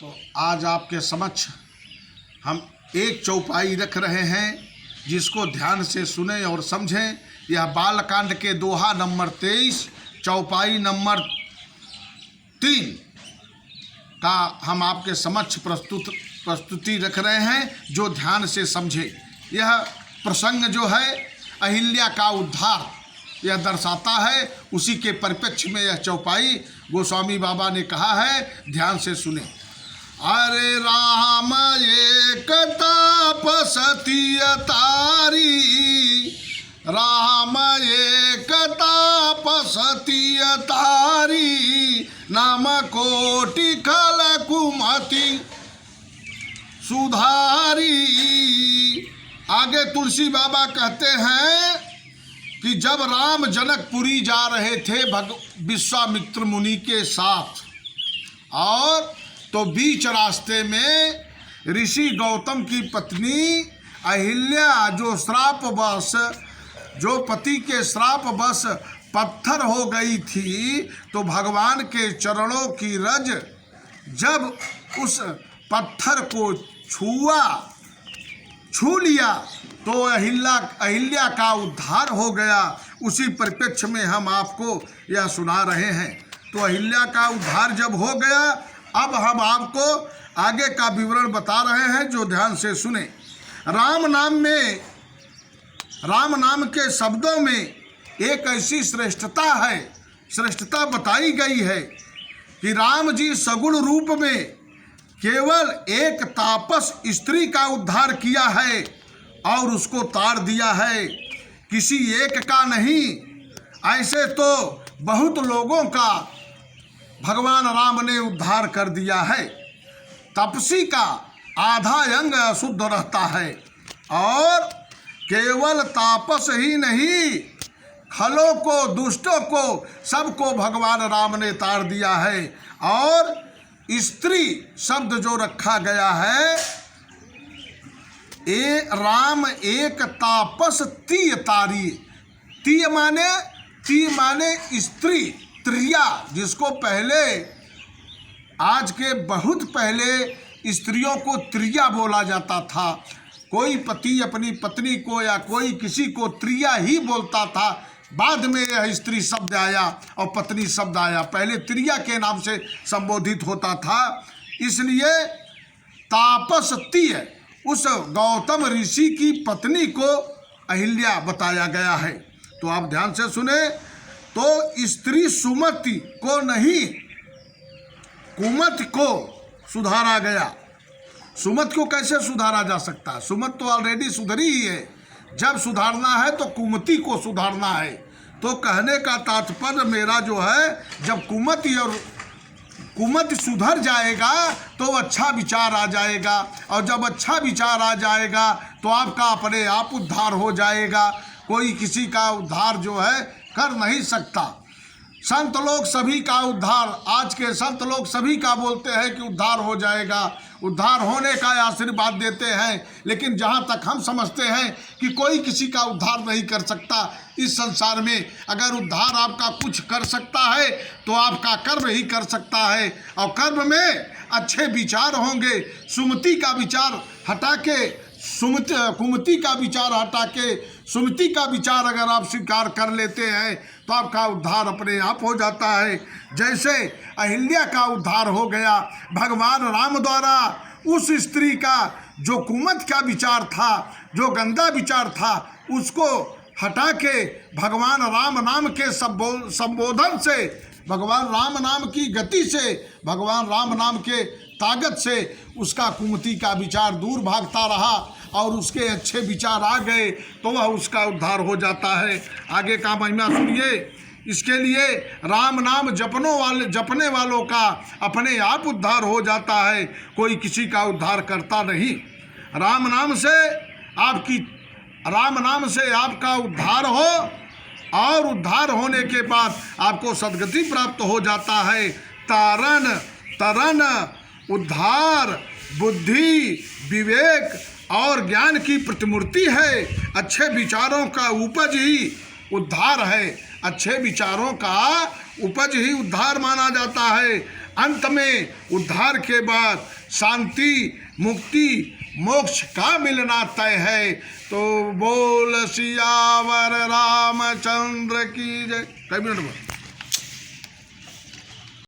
तो आज आपके समक्ष हम एक चौपाई रख रहे हैं, जिसको ध्यान से सुने और समझें। यह बालकांड के दोहा नंबर 23 चौपाई नंबर 3 का हम आपके समक्ष प्रस्तुति रख रहे हैं, जो ध्यान से समझे। यह प्रसंग जो है अहिल्या का उद्धार यह दर्शाता है, उसी के परिप्रेक्ष्य में यह चौपाई गोस्वामी बाबा ने कहा है, ध्यान से सुने। अरे राम एक तापसती तारी, राम एक तापसती तारी, नाम कोटि खल कुमति सुधारी। आगे तुलसी बाबा कहते हैं कि जब राम जनकपुरी जा रहे थे विश्वामित्र मुनि के साथ, और तो बीच रास्ते में ऋषि गौतम की पत्नी अहिल्या जो पति के श्रापवश पत्थर हो गई थी, तो भगवान के चरणों की रज जब उस पत्थर को छू लिया तो अहिल्या का उद्धार हो गया। उसी परिप्रेक्ष्य में हम आपको यह सुना रहे हैं। तो अहिल्या का उद्धार जब हो गया, अब हम आपको आगे का विवरण बता रहे हैं, जो ध्यान से सुने। राम नाम के शब्दों में एक ऐसी श्रेष्ठता बताई गई है कि राम जी सगुण रूप में केवल एक तापस स्त्री का उद्धार किया है और उसको तार दिया है, किसी एक का नहीं। ऐसे तो बहुत लोगों का भगवान राम ने उद्धार कर दिया है। तपसी का आधा अंग अशुद्ध रहता है, और केवल तापस ही नहीं, खलों को, दुष्टों को, सबको भगवान राम ने तार दिया है। और स्त्री शब्द जो रखा गया है, राम एक तापस तीय तारी। तीय माने स्त्री, त्रिया, जिसको पहले, आज के बहुत पहले स्त्रियों को त्रिया बोला जाता था। कोई पति अपनी पत्नी को या कोई किसी को त्रिया ही बोलता था। बाद में यह स्त्री शब्द आया और पत्नी शब्द आया, पहले त्रिया के नाम से संबोधित होता था। इसलिए तापस तीय उस गौतम ऋषि की पत्नी को अहिल्या बताया गया है। तो आप ध्यान से सुने। तो स्त्री सुमति को नहीं, कुमति को सुधारा गया। सुमति को कैसे सुधारा जा सकता है? सुमति तो ऑलरेडी सुधरी ही है। जब सुधारना है तो कुमति को सुधारना है। तो कहने का तात्पर्य मेरा जो है, जब कुमति सुधर जाएगा तो अच्छा विचार आ जाएगा, और जब अच्छा विचार आ जाएगा तो आपका अपने आप उद्धार हो जाएगा। कोई किसी का उद्धार जो है कर नहीं सकता। संत लोग सभी का उद्धार, आज के संत लोग सभी का बोलते हैं कि उद्धार हो जाएगा, उद्धार होने का आशीर्वाद देते हैं। लेकिन जहाँ तक हम समझते हैं कि कोई किसी का उद्धार नहीं कर सकता इस संसार में। अगर उद्धार आपका कुछ कर सकता है तो आपका कर्म ही कर सकता है, और कर्म में अच्छे विचार होंगे। कुमति का विचार हटा के सुमति का विचार अगर आप स्वीकार कर लेते हैं तो आपका उद्धार अपने आप हो जाता है। जैसे अहिल्या का उद्धार हो गया भगवान राम द्वारा। उस स्त्री का जो कुमत का विचार था, जो गंदा विचार था, उसको हटा के भगवान राम नाम के संबोधन से, भगवान राम नाम की गति से, भगवान राम नाम के ताकत से उसका कुमति का विचार दूर भागता रहा, और उसके अच्छे विचार आ गए तो वह उसका उद्धार हो जाता है। आगे का महिमा सुनिए। इसके लिए राम नाम जपने वालों का अपने आप उद्धार हो जाता है, कोई किसी का उद्धार करता नहीं। राम नाम से आपका उद्धार हो, और उद्धार होने के बाद आपको सद्गति प्राप्त हो जाता है। तरन उद्धार बुद्धि विवेक और ज्ञान की प्रतिमूर्ति है। अच्छे विचारों का उपज ही उद्धार है। अच्छे विचारों का उपज ही उद्धार माना जाता है। अंत में उद्धार के बाद शांति, मुक्ति, मोक्ष का मिलना तय है। तो बोल सियावर रामचंद्र की जय। 1 मिनट में